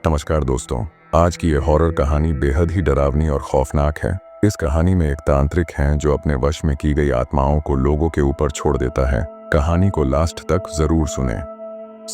नमस्कार दोस्तों, आज की ये हॉरर कहानी बेहद ही डरावनी और खौफनाक है। इस कहानी में एक तांत्रिक हैं जो अपने वश में की गई आत्माओं को लोगों के ऊपर छोड़ देता है। कहानी को लास्ट तक जरूर सुने।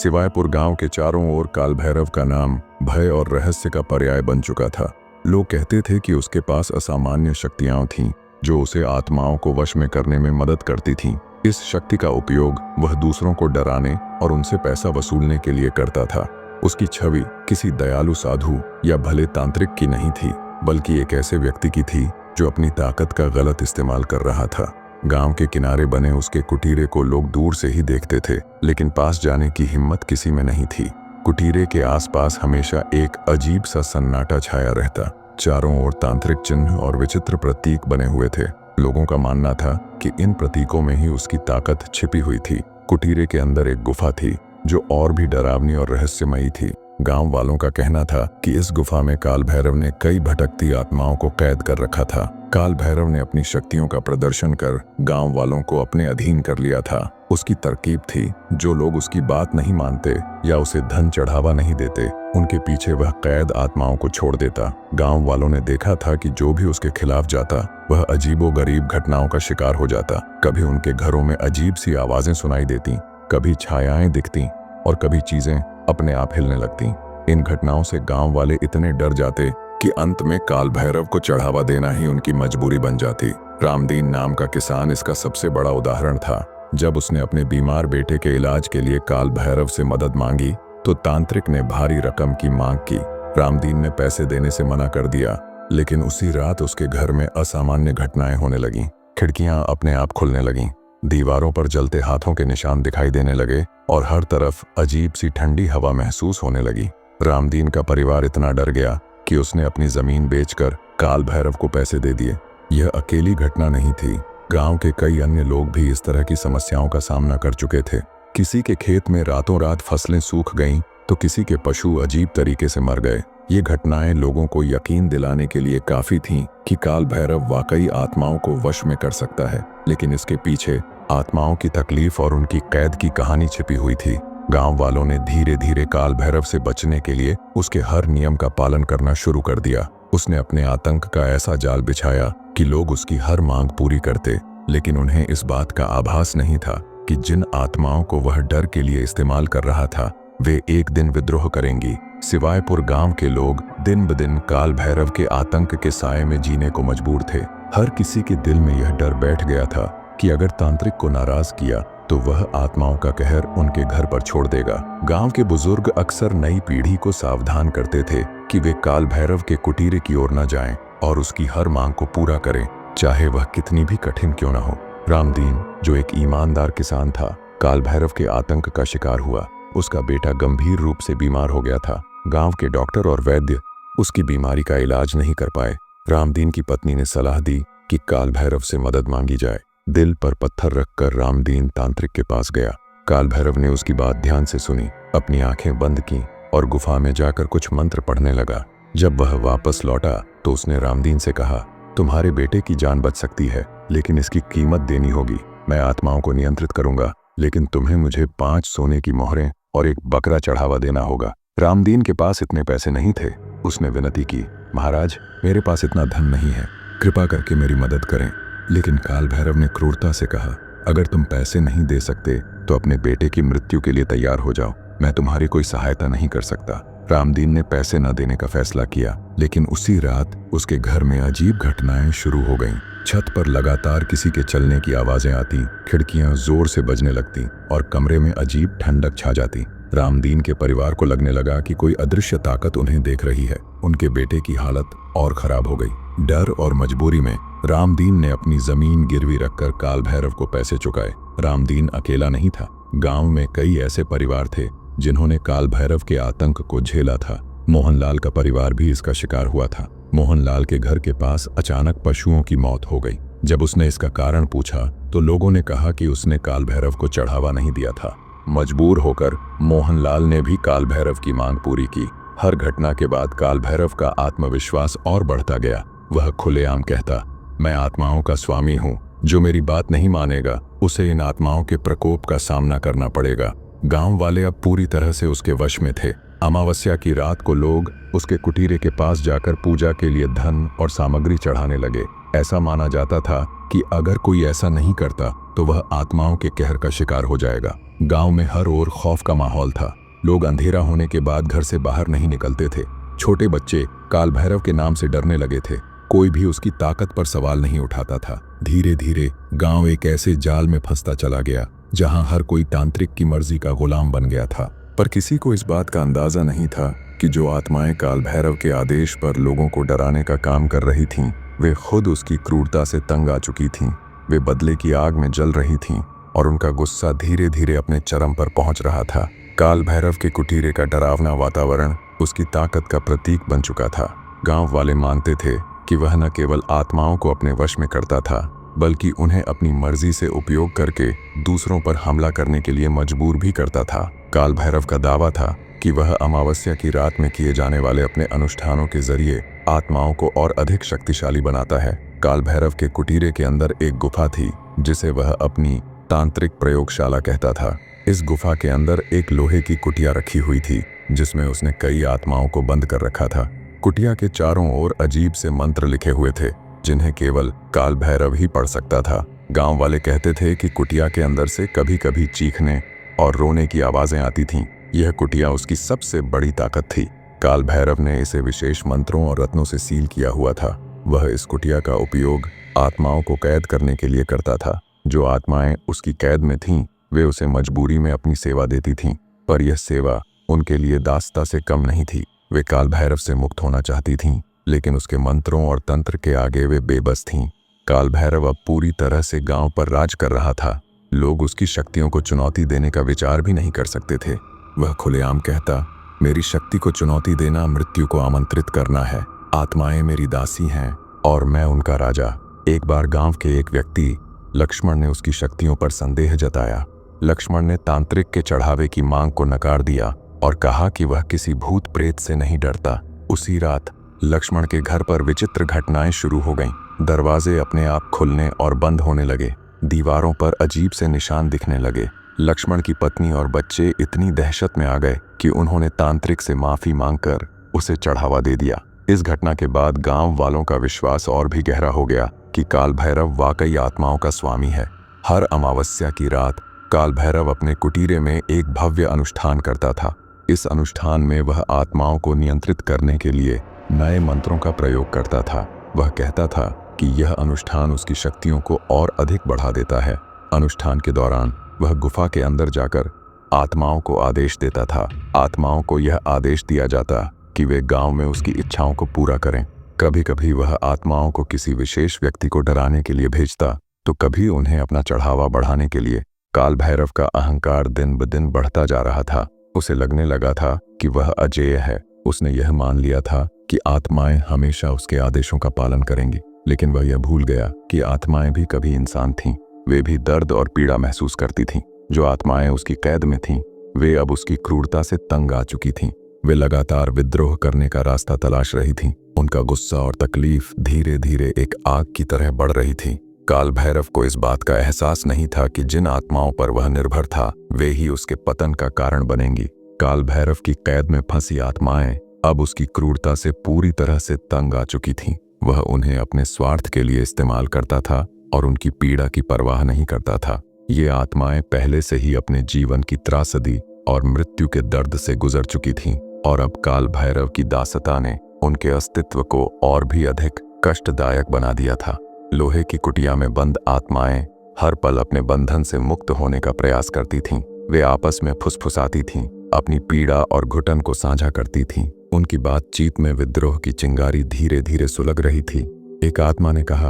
सिवायपुर गांव के चारों ओर काल भैरव का नाम भय और रहस्य का पर्याय बन चुका था। लोग कहते थे कि उसके पास असामान्य शक्तियां थीं जो उसे आत्माओं को वश में करने में मदद करती थीं। इस शक्ति का उपयोग वह दूसरों को डराने और उनसे पैसा वसूलने के लिए करता था। उसकी छवि किसी दयालु साधु या भले तांत्रिक की नहीं थी, बल्कि एक ऐसे व्यक्ति की थी जो अपनी ताकत का गलत इस्तेमाल कर रहा था। गांव के किनारे बने उसके कुटीरे को लोग दूर से ही देखते थे, लेकिन पास जाने की हिम्मत किसी में नहीं थी। कुटीरे के आसपास हमेशा एक अजीब सा सन्नाटा छाया रहता। चारों ओर तांत्रिक चिन्ह और विचित्र प्रतीक बने हुए थे। लोगों का मानना था कि इन प्रतीकों में ही उसकी ताकत छिपी हुई थी। कुटीरे के अंदर एक गुफा थी जो और भी डरावनी और रहस्यमयी थी। गांव वालों का कहना था कि इस गुफा में काल भैरव ने कई भटकती आत्माओं को कैद कर रखा था। काल भैरव ने अपनी शक्तियों का प्रदर्शन कर गांव वालों को अपने अधीन कर लिया था। उसकी तरकीब थी, जो लोग उसकी बात नहीं मानते या उसे धन चढ़ावा नहीं देते, उनके पीछे वह कैद आत्माओं को छोड़ देता। गांव वालों ने देखा था कि जो भी उसके खिलाफ जाता वह अजीबोगरीब घटनाओं का शिकार हो जाता। कभी उनके घरों में अजीब सी आवाजें सुनाई देती, कभी छायाएं दिखती और कभी चीजें अपने आप हिलने लगती। इन घटनाओं से गांव वाले इतने डर जाते कि अंत में काल भैरव को चढ़ावा देना ही उनकी मजबूरी बन जाती। रामदीन नाम का किसान इसका सबसे बड़ा उदाहरण था। जब उसने अपने बीमार बेटे के इलाज के लिए काल भैरव से मदद मांगी तो तांत्रिक ने भारी रकम की मांग की। रामदीन ने पैसे देने से मना कर दिया, लेकिन उसी रात उसके घर में असामान्य घटनाएं होने लगीं। खिड़कियां अपने आप खुलने लगीं, दीवारों पर जलते हाथों के निशान दिखाई देने लगे और हर तरफ अजीब सी ठंडी हवा महसूस होने लगी। रामदीन का परिवार इतना डर गया कि उसने अपनी जमीन बेचकर काल भैरव को पैसे दे दिए। यह अकेली घटना नहीं थी, गांव के कई अन्य लोग भी इस तरह की समस्याओं का सामना कर चुके थे। किसी के खेत में रातों रात फसलें सूख गईं तो किसी के पशु अजीब तरीके से मर गए। ये घटनाएं लोगों को यकीन दिलाने के लिए काफी थीं कि काल भैरव वाकई आत्माओं को वश में कर सकता है, लेकिन इसके पीछे आत्माओं की तकलीफ और उनकी कैद की कहानी छिपी हुई थी। गांव वालों ने धीरे धीरे काल भैरव से बचने के लिए उसके हर नियम का पालन करना शुरू कर दिया। उसने अपने आतंक का ऐसा जाल बिछाया कि लोग उसकी हर मांग पूरी करते, लेकिन उन्हें इस बात का आभास नहीं था कि जिन आत्माओं को वह डर के लिए इस्तेमाल कर रहा था वे एक दिन विद्रोह करेंगी। सिवायपुर गांव के लोग दिन ब दिन काल भैरव के आतंक के साए में जीने को मजबूर थे। हर किसी के दिल में यह डर बैठ गया था कि अगर तांत्रिक को नाराज किया तो वह आत्माओं का कहर उनके घर पर छोड़ देगा। गांव के बुजुर्ग अक्सर नई पीढ़ी को सावधान करते थे कि वे काल भैरव के कुटीरे की ओर न जाएं और उसकी हर मांग को पूरा करें, चाहे वह कितनी भी कठिन क्यों न हो। रामदीन, जो एक ईमानदार किसान था, काल भैरव के आतंक का शिकार हुआ। उसका बेटा गंभीर रूप से बीमार हो गया था। गांव के डॉक्टर और वैद्य उसकी बीमारी का इलाज नहीं कर पाए। रामदीन की पत्नी ने सलाह दी कि काल भैरव से मदद मांगी जाए। दिल पर पत्थर रखकर रामदीन तांत्रिक के पास गया। काल भैरव ने उसकी बात ध्यान से सुनी, अपनी आंखें बंद की और गुफा में जाकर कुछ मंत्र पढ़ने लगा। जब वह वापस लौटा तो उसने रामदीन से कहा, तुम्हारे बेटे की जान बच सकती है, लेकिन इसकी कीमत देनी होगी। मैं आत्माओं को नियंत्रित करूंगा, लेकिन तुम्हें मुझे 5 सोने की मोहरें और एक बकरा चढ़ावा देना होगा। रामदीन के पास इतने पैसे नहीं थे। उसने विनती की, महाराज, मेरे पास इतना धन नहीं है, कृपा करके मेरी मदद करें। लेकिन काल भैरव ने क्रूरता से कहा, अगर तुम पैसे नहीं दे सकते तो अपने बेटे की मृत्यु के लिए तैयार हो जाओ, मैं तुम्हारी कोई सहायता नहीं कर सकता। रामदीन ने पैसे न देने का फैसला किया, लेकिन उसी रात उसके घर में अजीब घटनाएं शुरू हो गईं। छत पर लगातार किसी के चलने की आवाजें आती, खिड़कियां जोर से बजने लगती और कमरे में अजीब ठंडक छा जाती। रामदीन के परिवार को लगने लगा कि कोई अदृश्य ताकत उन्हें देख रही है। उनके बेटे की हालत और खराब हो गई। डर और मजबूरी में रामदीन ने अपनी जमीन गिरवी रखकर काल भैरव को पैसे चुकाए। रामदीन अकेला नहीं था, गांव में कई ऐसे परिवार थे जिन्होंने काल भैरव के आतंक को झेला था। मोहनलाल का परिवार भी इसका शिकार हुआ था। मोहनलाल के घर के पास अचानक पशुओं की मौत हो गई। जब उसने इसका कारण पूछा तो लोगों ने कहा कि उसने काल भैरव को चढ़ावा नहीं दिया था। मजबूर होकर मोहनलाल ने भी काल भैरव की मांग पूरी की। हर घटना के बाद काल भैरव का आत्मविश्वास और बढ़ता गया। वह खुलेआम कहता, मैं आत्माओं का स्वामी हूँ, जो मेरी बात नहीं मानेगा उसे इन आत्माओं के प्रकोप का सामना करना पड़ेगा। गांव वाले अब पूरी तरह से उसके वश में थे। अमावस्या की रात को लोग उसके कुटीरे के पास जाकर पूजा के लिए धन और सामग्री चढ़ाने लगे। ऐसा माना जाता था कि अगर कोई ऐसा नहीं करता तो वह आत्माओं के कहर का शिकार हो जाएगा। गांव में हर ओर खौफ का माहौल था। लोग अंधेरा होने के बाद घर से बाहर नहीं निकलते थे। छोटे बच्चे काल भैरव के नाम से डरने लगे थे। कोई भी उसकी ताकत पर सवाल नहीं उठाता था। धीरे धीरे गांव एक ऐसे जाल में फंसता चला गया जहां हर कोई तांत्रिक की मर्जी का गुलाम बन गया था। पर किसी को इस बात का अंदाजा नहीं था कि जो आत्माएं काल भैरव के आदेश पर लोगों को डराने का काम कर रही थीं, वे खुद उसकी क्रूरता से तंग आ चुकी थीं। वे बदले की आग में जल रही थीं और उनका गुस्सा धीरे धीरे अपने चरम पर पहुंच रहा था। काल भैरव के कुटीरे का डरावना वातावरण उसकी ताकत का प्रतीक बन चुका था। गांव वाले मानते थे कि वह न केवल आत्माओं को अपने वश में करता था, बल्कि उन्हें अपनी मर्जी से उपयोग करके दूसरों पर हमला करने के लिए मजबूर भी करता था। काल भैरव का दावा था कि वह अमावस्या की रात में किए जाने वाले अपने अनुष्ठानों के जरिए आत्माओं को और अधिक शक्तिशाली बनाता है। काल भैरव के कुटीरे के अंदर एक गुफा थी जिसे वह अपनी तांत्रिक प्रयोगशाला कहता था। इस गुफा के अंदर एक लोहे की कुटिया रखी हुई थी जिसमें उसने कई आत्माओं को बंद कर रखा था। कुटिया के चारों ओर अजीब से मंत्र लिखे हुए थे जिन्हें केवल काल भैरव ही पढ़ सकता था। गांव वाले कहते थे कि कुटिया के अंदर से कभी कभी चीखने और रोने की आवाजें आती थीं। यह कुटिया उसकी सबसे बड़ी ताकत थी। काल भैरव ने इसे विशेष मंत्रों और रत्नों से सील किया हुआ था। वह इस कुटिया का उपयोग आत्माओं को कैद करने के लिए करता था। जो आत्माएं उसकी कैद में थीं, वे उसे मजबूरी में अपनी सेवा देती थीं, पर यह सेवा उनके लिए दासता से कम नहीं थी। वे काल भैरव से मुक्त होना चाहती थीं, लेकिन उसके मंत्रों और तंत्र के आगे वे बेबस थीं। काल भैरव अब पूरी तरह से गांव पर राज कर रहा था। लोग उसकी शक्तियों को चुनौती देने का विचार भी नहीं कर सकते थे। वह खुलेआम कहता, मेरी शक्ति को चुनौती देना मृत्यु को आमंत्रित करना है। आत्माएं मेरी दासी हैं और मैं उनका राजा। एक बार गांव के एक व्यक्ति लक्ष्मण ने उसकी शक्तियों पर संदेह जताया। लक्ष्मण ने तांत्रिक के चढ़ावे की मांग को नकार दिया और कहा कि वह किसी भूत प्रेत से नहीं डरता। उसी रात लक्ष्मण के घर पर विचित्र घटनाएं शुरू हो गईं। दरवाजे अपने आप खुलने और बंद होने लगे। दीवारों पर अजीब से निशान दिखने लगे। लक्ष्मण की पत्नी और बच्चे इतनी दहशत में आ गए कि उन्होंने तांत्रिक से माफी मांगकर उसे चढ़ावा दे दिया। इस घटना के बाद गांव वालों का विश्वास और भी गहरा हो गया कि काल भैरव वाकई आत्माओं का स्वामी है। हर अमावस्या की रात काल भैरव अपने कुटीरे में एक भव्य अनुष्ठान करता था। इस अनुष्ठान में वह आत्माओं को नियंत्रित करने के लिए नए मंत्रों का प्रयोग करता था। वह कहता था कि यह अनुष्ठान उसकी शक्तियों को और अधिक बढ़ा देता है। अनुष्ठान के दौरान वह गुफा के अंदर जाकर आत्माओं को आदेश देता था। आत्माओं को यह आदेश दिया जाता कि वे गांव में उसकी इच्छाओं को पूरा करें। कभी कभी वह आत्माओं को किसी विशेष व्यक्ति को डराने के लिए भेजता, तो कभी उन्हें अपना चढ़ावा बढ़ाने के लिए। काल भैरव का अहंकार दिन ब दिन बढ़ता जा रहा था। उसे लगने लगा था कि वह अजेय है। उसने यह मान लिया था कि आत्माएं हमेशा उसके आदेशों का पालन करेंगी, लेकिन वह यह भूल गया कि आत्माएं भी कभी इंसान थीं। वे भी दर्द और पीड़ा महसूस करती थीं। जो आत्माएं उसकी कैद में थीं, वे अब उसकी क्रूरता से तंग आ चुकी थीं। वे लगातार विद्रोह करने का रास्ता तलाश रही थीं। उनका गुस्सा और तकलीफ धीरे धीरे एक आग की तरह बढ़ रही थी। काल भैरव को इस बात का एहसास नहीं था कि जिन आत्माओं पर वह निर्भर था, वे ही उसके पतन का कारण बनेंगी। काल भैरव की कैद में फंसी आत्माएं अब उसकी क्रूरता से पूरी तरह से तंग आ चुकी थीं। वह उन्हें अपने स्वार्थ के लिए इस्तेमाल करता था और उनकी पीड़ा की परवाह नहीं करता था। ये आत्माएं पहले से ही अपने जीवन की त्रासदी और मृत्यु के दर्द से गुजर चुकी थीं, और अब काल भैरव की दासता ने उनके अस्तित्व को और भी अधिक कष्टदायक बना दिया था। लोहे की कुटिया में बंद आत्माएं हर पल अपने बंधन से मुक्त होने का प्रयास करती थीं। वे आपस में फुसफुसाती थीं, अपनी पीड़ा और घुटन को साझा करती थीं। उनकी बातचीत में विद्रोह की चिंगारी धीरे धीरे सुलग रही थी। एक आत्मा ने कहा,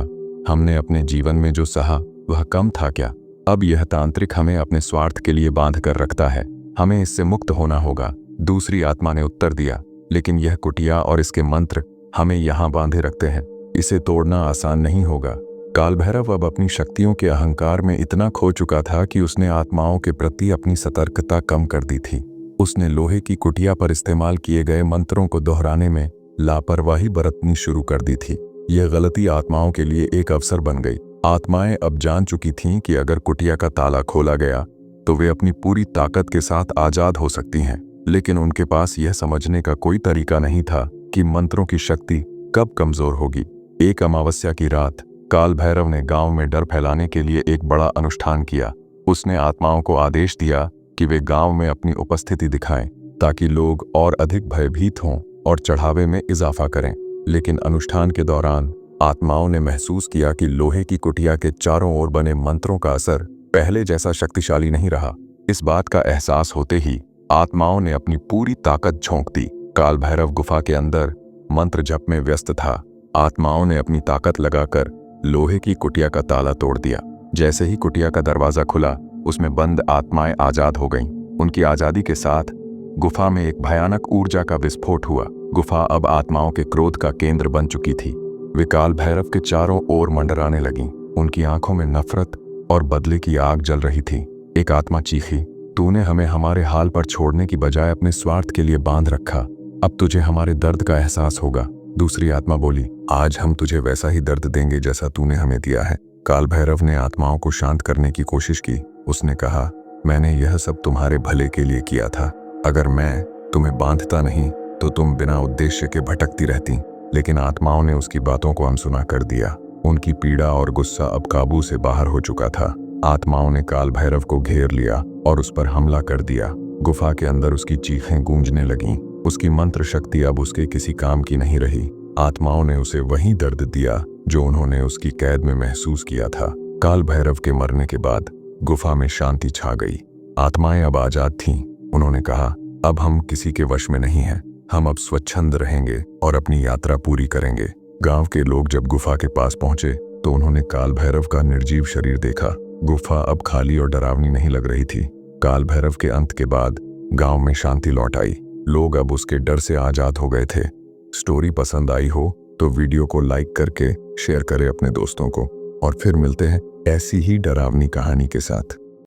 हमने अपने जीवन में जो सहा वह कम था क्या? अब यह तांत्रिक हमें अपने स्वार्थ के लिए बांध कर रखता है। हमें इससे मुक्त होना होगा। दूसरी आत्मा ने उत्तर दिया, लेकिन यह कुटिया और इसके मंत्र हमें यहाँ बांधे रखते हैं। इसे तोड़ना आसान नहीं होगा। काल भैरव अब अपनी शक्तियों के अहंकार में इतना खो चुका था कि उसने आत्माओं के प्रति अपनी सतर्कता कम कर दी थी। उसने लोहे की कुटिया पर इस्तेमाल किए गए मंत्रों को दोहराने में लापरवाही बरतनी शुरू कर दी थी। यह गलती आत्माओं के लिए एक अवसर बन गई। आत्माएं अब जान चुकी थीं कि अगर कुटिया का ताला खोला गया तो वे अपनी पूरी ताकत के साथ आजाद हो सकती हैं। लेकिन उनके पास यह समझने का कोई तरीका नहीं था कि मंत्रों की शक्ति कब कमजोर होगी। एक अमावस्या की रात काल भैरव ने गांव में डर फैलाने के लिए एक बड़ा अनुष्ठान किया। उसने आत्माओं को आदेश दिया कि वे गांव में अपनी उपस्थिति दिखाएं ताकि लोग और अधिक भयभीत हों और चढ़ावे में इजाफा करें। लेकिन अनुष्ठान के दौरान आत्माओं ने महसूस किया कि लोहे की कुटिया के चारों ओर बने मंत्रों का असर पहले जैसा शक्तिशाली नहीं रहा। इस बात का एहसास होते ही आत्माओं ने अपनी पूरी ताकत झोंक दी। काल भैरव गुफा के अंदर मंत्र जप में व्यस्त था। आत्माओं ने अपनी ताकत लगाकर लोहे की कुटिया का ताला तोड़ दिया। जैसे ही कुटिया का दरवाजा खुला, उसमें बंद आत्माएं आजाद हो गईं। उनकी आजादी के साथ गुफा में एक भयानक ऊर्जा का विस्फोट हुआ। गुफा अब आत्माओं के क्रोध का केंद्र बन चुकी थी। वे काल भैरव के चारों ओर मंडराने लगीं। उनकी आंखों में नफरत और बदले की आग जल रही थी। एक आत्मा चीखी, तूने हमें हमारे हाल पर छोड़ने की बजाय अपने स्वार्थ के लिए बांध रखा। अब तुझे हमारे दर्द का एहसास होगा। दूसरी आत्मा बोली, आज हम तुझे वैसा ही दर्द देंगे जैसा तूने हमें दिया है। काल भैरव ने आत्माओं को शांत करने की कोशिश की। उसने कहा, मैंने यह सब तुम्हारे भले के लिए किया था। अगर मैं तुम्हें बांधता नहीं तो तुम बिना उद्देश्य के भटकती रहती। लेकिन आत्माओं ने उसकी बातों को अनसुना कर दिया। उनकी पीड़ा और गुस्सा अब काबू से बाहर हो चुका था। आत्माओं ने काल भैरव को घेर लिया और उस पर हमला कर दिया। गुफा के अंदर उसकी चीखें गूंजने लगीं। उसकी मंत्र शक्ति अब उसके किसी काम की नहीं रही। आत्माओं ने उसे वही दर्द दिया जो उन्होंने उसकी कैद में महसूस किया था। काल भैरव के मरने के बाद गुफा में शांति छा गई। आत्माएं अब आजाद थीं। उन्होंने कहा, अब हम किसी के वश में नहीं हैं। हम अब स्वच्छंद रहेंगे और अपनी यात्रा पूरी करेंगे। गांव के लोग जब गुफा के पास पहुंचे तो उन्होंने काल भैरव का निर्जीव शरीर देखा। गुफा अब खाली और डरावनी नहीं लग रही थी। काल भैरव के अंत के बाद गांव में शांति लौट आई। लोग अब उसके डर से आजाद हो गए थे। स्टोरी पसंद आई हो तो वीडियो को लाइक करके शेयर करें अपने दोस्तों को, और फिर मिलते हैं ऐसी ही डरावनी कहानी के साथ।